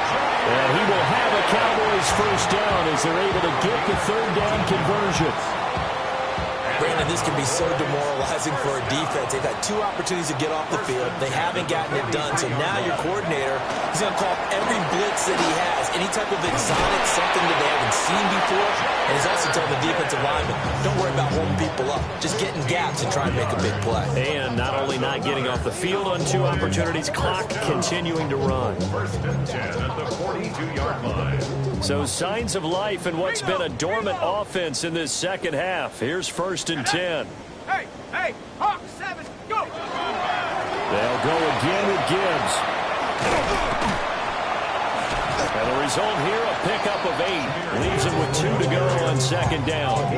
And he will have a Cowboys first down as they're able to get the 3rd down conversion. Brandon, this can be so demoralizing for a defense. They've had 2 opportunities to get off the field. They haven't gotten it done. So now your coordinator is going to call every blitz that he has, any type of exotic, something that they haven't seen before. And he's also telling the defensive lineman, don't worry about holding people up. Just get in gaps and try and make a big play. And not only not getting off the field on 2 opportunities, clock continuing to run. 1st and 10 at the 42-yard line. So signs of life in what's been a dormant offense in this second half. Here's 1st and 10. Hey, hey, Hawk 7, go. They'll go again with Gibbs. And the result here, a pickup of 8. Leaves him with 2 to go on 2nd down.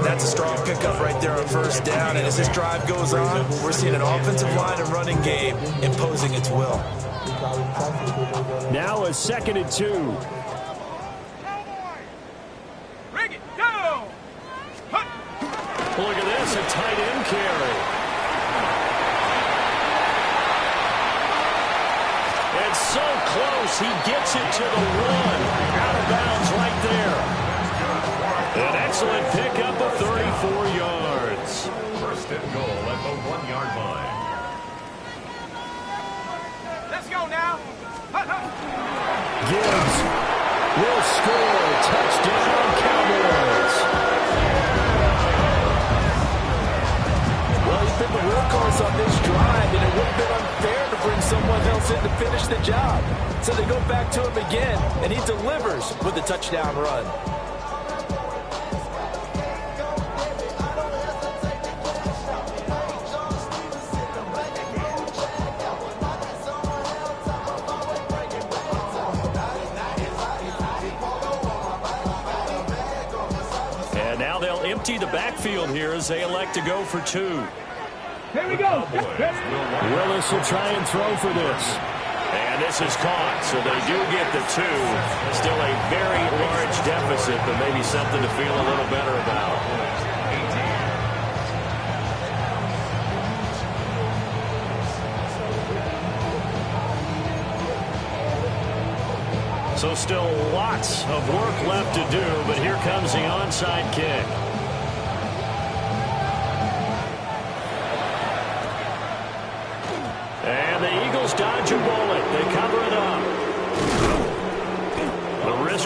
That's a strong pickup right there on 1st down. And as this drive goes on, we're seeing an offensive line and running game imposing its will. Now a 2nd and 2. Bring it down. Look at this, a tight end carry. It's so close, he gets it to the 1. Out of bounds right there. An excellent pickup of 34 yards. 1st and goal at the 1-yard line. Let's go now. Gibbs will score. Touchdown, Cowboys. Well, he's been the workhorse on this drive, and it would have been unfair to bring someone else in to finish the job. So they go back to him again, and he delivers with a touchdown run. The backfield here as they elect to go for 2. Here we go. Willis will try and throw for this. And this is caught, so they do get the 2. Still a very large deficit, but maybe something to feel a little better about. So still lots of work left to do, but here comes the onside kick.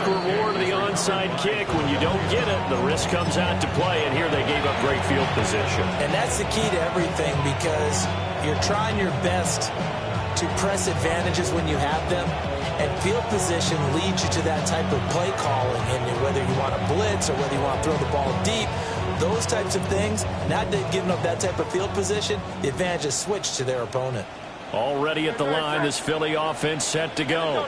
risk reward of the onside kick. When you don't get it, the risk comes out to play, and here they gave up great field position. And that's the key to everything, because you're trying your best to press advantages when you have them, and field position leads you to that type of play calling. And whether you want to blitz or whether you want to throw the ball deep, those types of things, not giving up that type of field position, the advantage is switched to their opponent. Already at the line, this Philly offense set to go.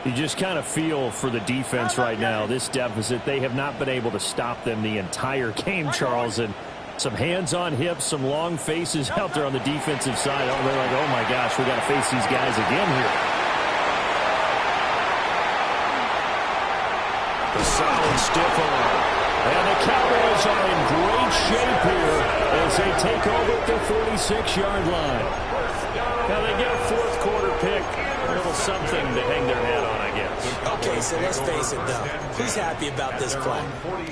You just kind of feel for the defense right now, this deficit. They have not been able to stop them the entire game, Charles. And some hands on hips, some long faces out there on the defensive side. Oh, they're like, oh, my gosh, we got to face these guys again here. The solid stiff arm. And the Cowboys are in great shape here as they take over at their 46-yard line. Now they get a fourth quarter pick. A little something to hang their hat on, I guess. Okay, so let's face it, though. Who's happy about this play?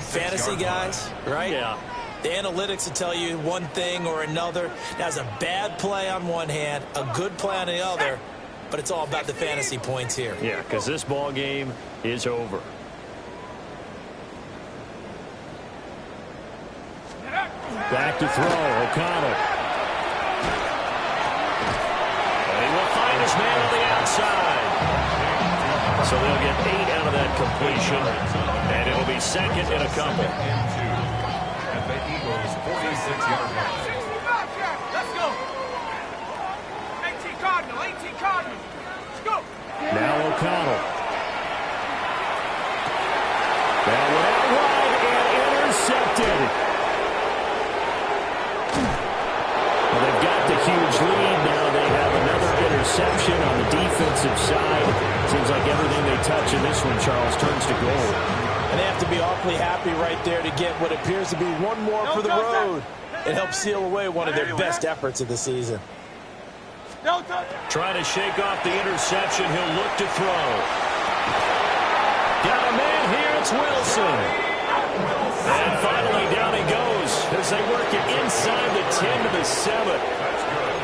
Fantasy guys, right? Yeah. The analytics will tell you one thing or another. That's a bad play on one hand, a good play on the other, but it's all about the fantasy points here. Yeah, because this ball game is over. Back to throw, O'Connell. And he will find his man on the outside. So they'll get 8 out of that completion, and it'll be second in a couple. At the Eagles' 46-yard line. Let's go. 18 Cardinal, 18 Cardinal. Let's go. Now O'Connell. That went out wide and intercepted. Well, they've got the huge lead now. They have another interception on the defensive side. Seems like everything they touch in this one, Charles, turns to goal. And they have to be awfully happy right there to get what appears to be one more for the road. It helps seal away one of their best efforts of the season. Trying to shake off the interception. He'll look to throw. Got a man here. It's Wilson. And finally down he goes as they work it inside the 10 to the 7. That's good.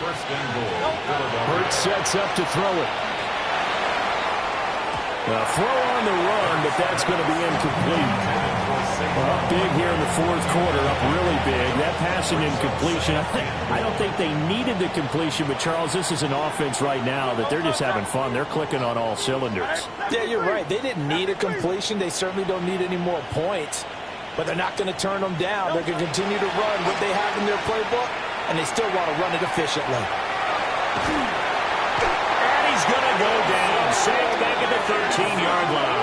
First and goal. Hurts sets up to throw it. Now throw on the run, but that's going to be incomplete. Well, up big here in the fourth quarter, up really big. That passing incompletion, I don't think they needed the completion, but Charles, this is an offense right now that they're just having fun. They're clicking on all cylinders. Yeah, you're right. They didn't need a completion. They certainly don't need any more points, but they're not going to turn them down. They're going to continue to run what they have in their playbook, and they still want to run it efficiently. And he's going to go down, sailed back at the 13-yard line.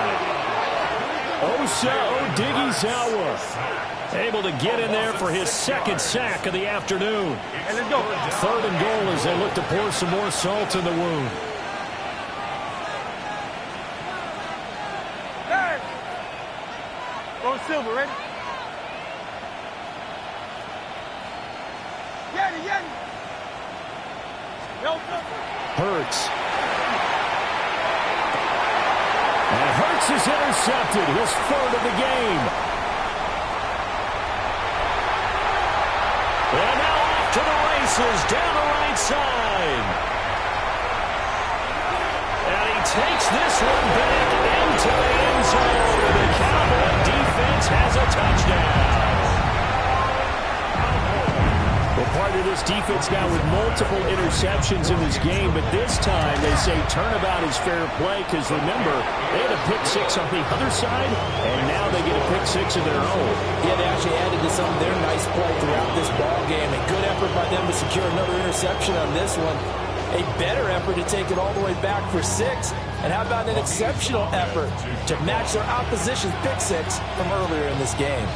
Osa Odighizuwa able to get in there for his second sack of the afternoon. Third and goal as they look to pour some more salt in the wound. Hey! Go Silver, ready? Yeti! Hurts. And Hurts is intercepted, his third of the game. And now off to the races down the right side. And he takes this one back into the end zone. The Cowboy defense has a touchdown. Well, part of this defense now with multiple interceptions in this game, but this time they say turnabout is fair play because, remember, they had a pick six on the other side, and now they get a pick six of their own. Yeah, they actually added to some of their nice play throughout this ball game. A good effort by them to secure another interception on this one. A better effort to take it all the way back for 6. And how about an exceptional effort to match their opposition's pick six from earlier in this game.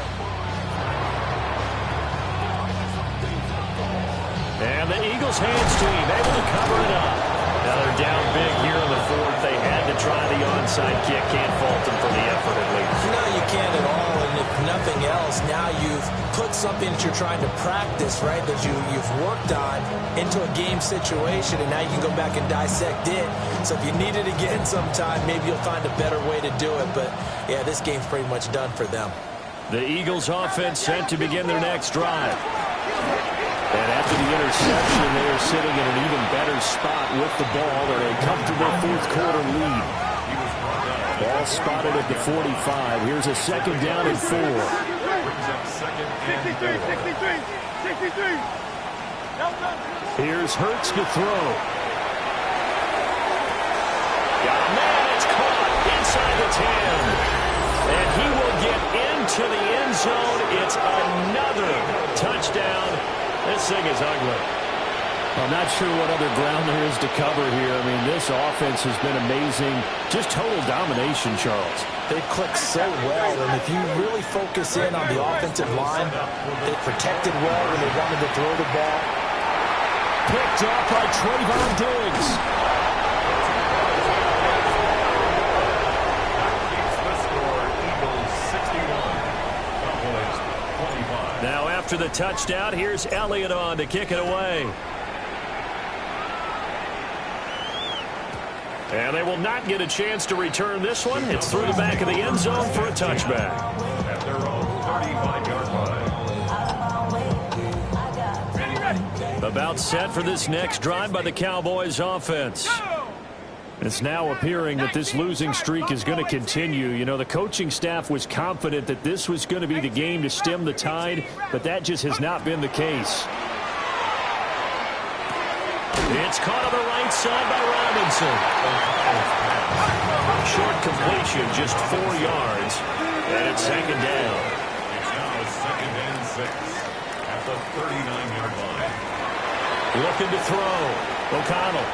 And the Eagles hands team able to cover it up. Now they're down big here in the fourth. They had to try the onside kick. Can't fault them for the effort at least. No, you can't at all. And if nothing else, now you've put something that you're trying to practice, right, that you've worked on into a game situation, and now you can go back and dissect it. So if you need it again sometime, maybe you'll find a better way to do it. But, yeah, this game's pretty much done for them. The Eagles offense set to begin their next drive. And after the interception, they are sitting in an even better spot with the ball. They're in a comfortable fourth-quarter lead. Ball spotted at the 45. Here's a second down and 4. 63. Here's Hurts to throw. Got a man, it's caught inside the 10. And he will get into the end zone. It's another touchdown. This thing is ugly. I'm not sure what other ground there is to cover here. I mean, this offense has been amazing. Just total domination, Charles. They click so well, and if you really focus in on the offensive line, they protected well when they wanted to throw the ball. Picked off by Trayvon Diggs. Now after the touchdown, here's Elliott on to kick it away. And they will not get a chance to return this one. It's through the back of the end zone for a touchback. At their own 35-yard line. About set for this next drive by the Cowboys offense. It's now appearing that this losing streak is going to continue. You know, the coaching staff was confident that this was going to be the game to stem the tide, but that just has not been the case. It's caught on the right side by Robinson. Short completion, just 4 yards. And it's second down. It's now second and 6 at the 39-yard line. Looking to throw. O'Connell.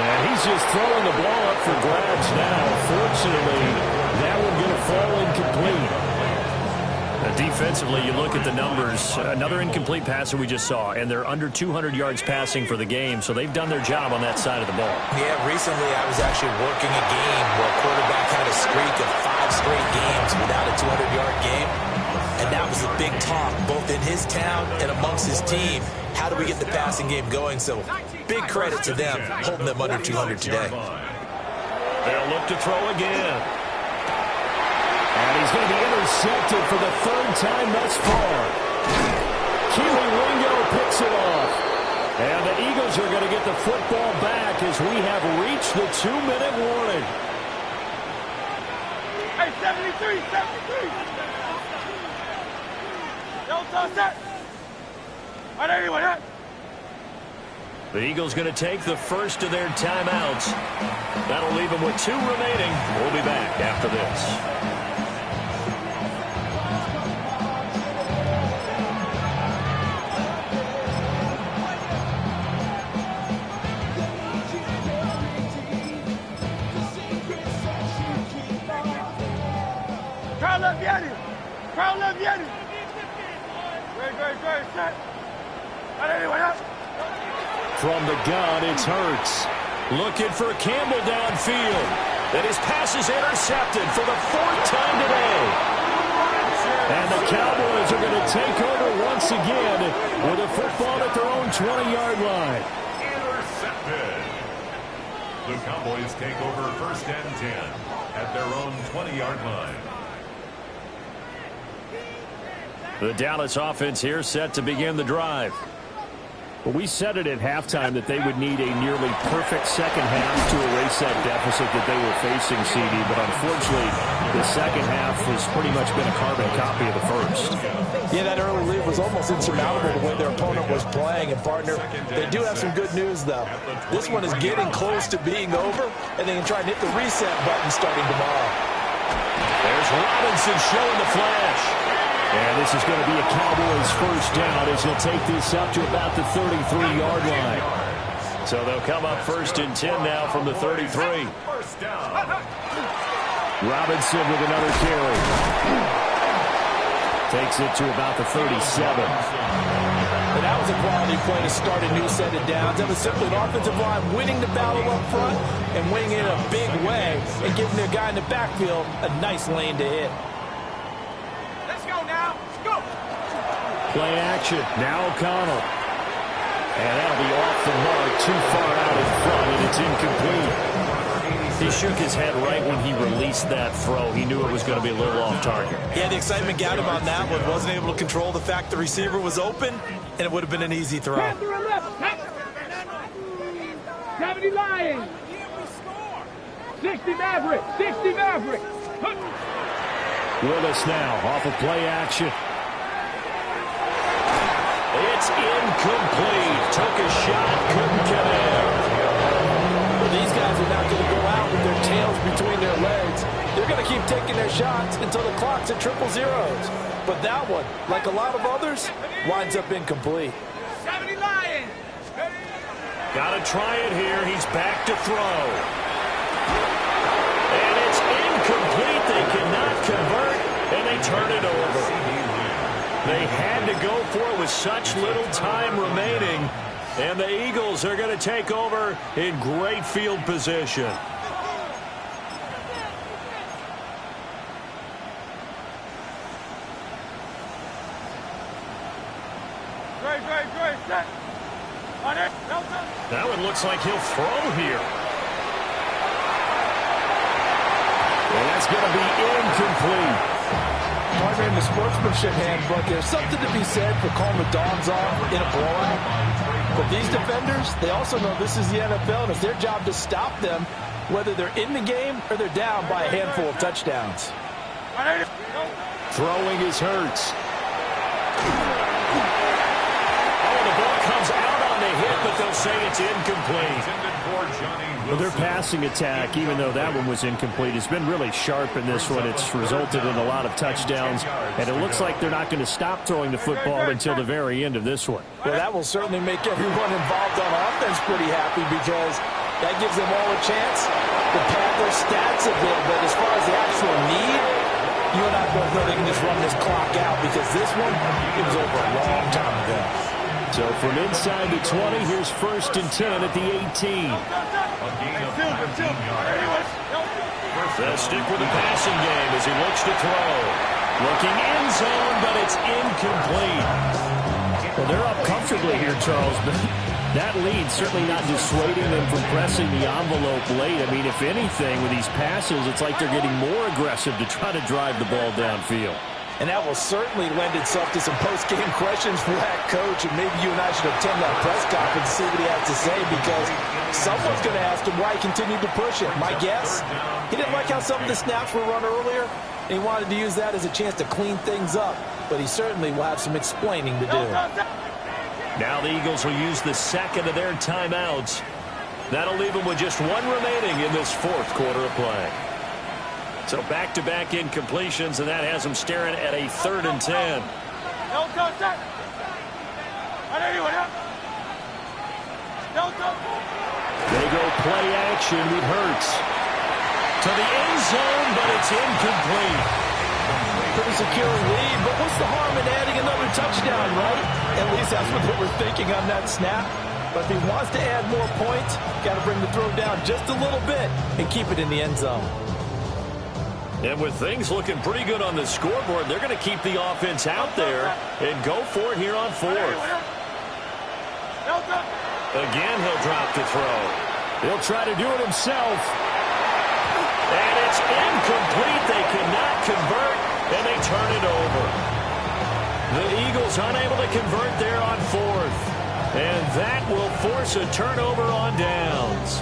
And he's just throwing the ball up for grabs now. Fortunately, that one going to fall incomplete. Defensively, you look at the numbers. Another incomplete passer we just saw, and they're under 200 yards passing for the game, so they've done their job on that side of the ball. Yeah, recently I was actually working a game where a quarterback had a streak of 5 straight games without a 200-yard game, and that was a big talk, both in his town and amongst his team. How do we get the passing game going? So big credit to them, holding them under 200 today. They'll look to throw again. And he's going to be intercepted for the 3rd time thus far. Keely Ringo picks it off. And the Eagles are going to get the football back as we have reached the 2-minute warning. Hey, 73. Don't toss that. All right, anyone, huh? The Eagles going to take the first of their timeouts. That'll leave them with 2 remaining. We'll be back after this. Crowd left Yeti. Great. Set. All right, anyone else? From the gun, it's Hurts. Looking for Campbell downfield. And his pass is intercepted for the 4th time today. And the Cowboys are going to take over once again with a football at their own 20-yard line. Intercepted. The Cowboys take over 1st and 10 at their own 20-yard line. The Dallas offense here set to begin the drive. Well, we said it at halftime that they would need a nearly perfect second half to erase that deficit that they were facing, CD. But unfortunately, the second half has pretty much been a carbon copy of the first. Yeah, that early lead was almost insurmountable the way their opponent was playing. And, partner, they do have some good news, though. This one is getting close to being over, and they can try and hit the reset button starting tomorrow. There's Robinson showing the flash. And this is going to be a Cowboys first down as he'll take this up to about the 33-yard line. So they'll come up 1st and 10 now from the 33. Robinson with another carry. Takes it to about the 37. And that was a quality play to start a new set of downs. That was simply an offensive line winning the battle up front and winning it in a big way and giving their guy in the backfield a nice lane to hit. Play action. Now O'Connell. And that'll be off the mark, too far out in front, and it's incomplete. He shook his head right when he released that throw. He knew it was going to be a little off target. Yeah, the excitement got him on that one. Wasn't able to control the fact the receiver was open, and it would have been an easy throw. 70 Lions. 60 Maverick. 60 Maverick. Willis now off of play action. It's incomplete. Took a shot, couldn't connect. Well, these guys are not going to go out with their tails between their legs. They're going to keep taking their shots until the clock's at triple zeros. But that one, like a lot of others, winds up incomplete. 70 Lions. Got to try it here. He's back to throw. And it's incomplete. They cannot convert, and they turn it over. They had to go for it with such little time remaining, and the Eagles are going to take over in great field position. That one looks like he'll throw here. And that's going to be incomplete. Partner, in the sportsmanship handbook, there's something to be said for calling the dogs off in a blowout. But these defenders, they also know this is the NFL, and it's their job to stop them, whether they're in the game or they're down by a handful of touchdowns. Throwing is Hurts. Oh, the ball comes out on the hit, but they'll say it's incomplete. Well, their passing attack, even though that one was incomplete, has been really sharp in this one. It's resulted in a lot of touchdowns, and it looks like they're not going to stop throwing the football until the very end of this one. Well, that will certainly make everyone involved on offense pretty happy, because that gives them all a chance to pad their stats a bit. But as far as the actual need, you and I both know they can just run this clock out, because this one, it was over a long time ago. So from inside the 20, here's 1st and 10 at the 18. They'll stick with the passing game as he looks to throw. Looking end zone, but it's incomplete. Well, they're up comfortably here, Charles, but that lead certainly not dissuading them from pressing the envelope late. I mean, if anything, with these passes, it's like they're getting more aggressive to try to drive the ball downfield. And that will certainly lend itself to some post-game questions for that coach. And maybe you and I should attend that press conference and see what he has to say, because someone's going to ask him why he continued to push it. My guess, he didn't like how some of the snaps were run earlier, and he wanted to use that as a chance to clean things up. But he certainly will have some explaining to do. Now the Eagles will use the second of their timeouts. That'll leave them with just one remaining in this 4th quarter of play. So back-to-back incompletions, and that has them staring at a 3rd and 10. They go play action with Hurts. To the end zone, but it's incomplete. Pretty secure lead, but what's the harm in adding another touchdown, right? At least that's what they were thinking on that snap. But if he wants to add more points, got to bring the throw down just a little bit and keep it in the end zone. And with things looking pretty good on the scoreboard, they're going to keep the offense out there and go for it here on 4th. Again, he'll drop the throw. He'll try to do it himself. And it's incomplete. They cannot convert, and they turn it over. The Eagles unable to convert there on 4th. And that will force a turnover on downs.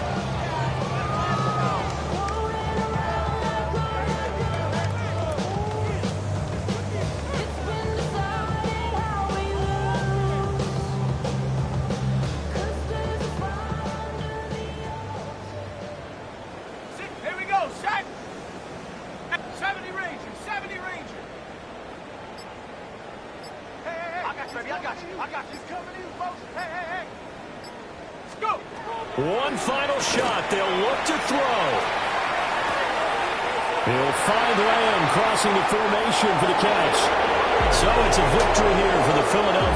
One final shot. They'll look to throw. He'll find Lamb crossing the formation for the catch. So it's a victory here for the Philadelphia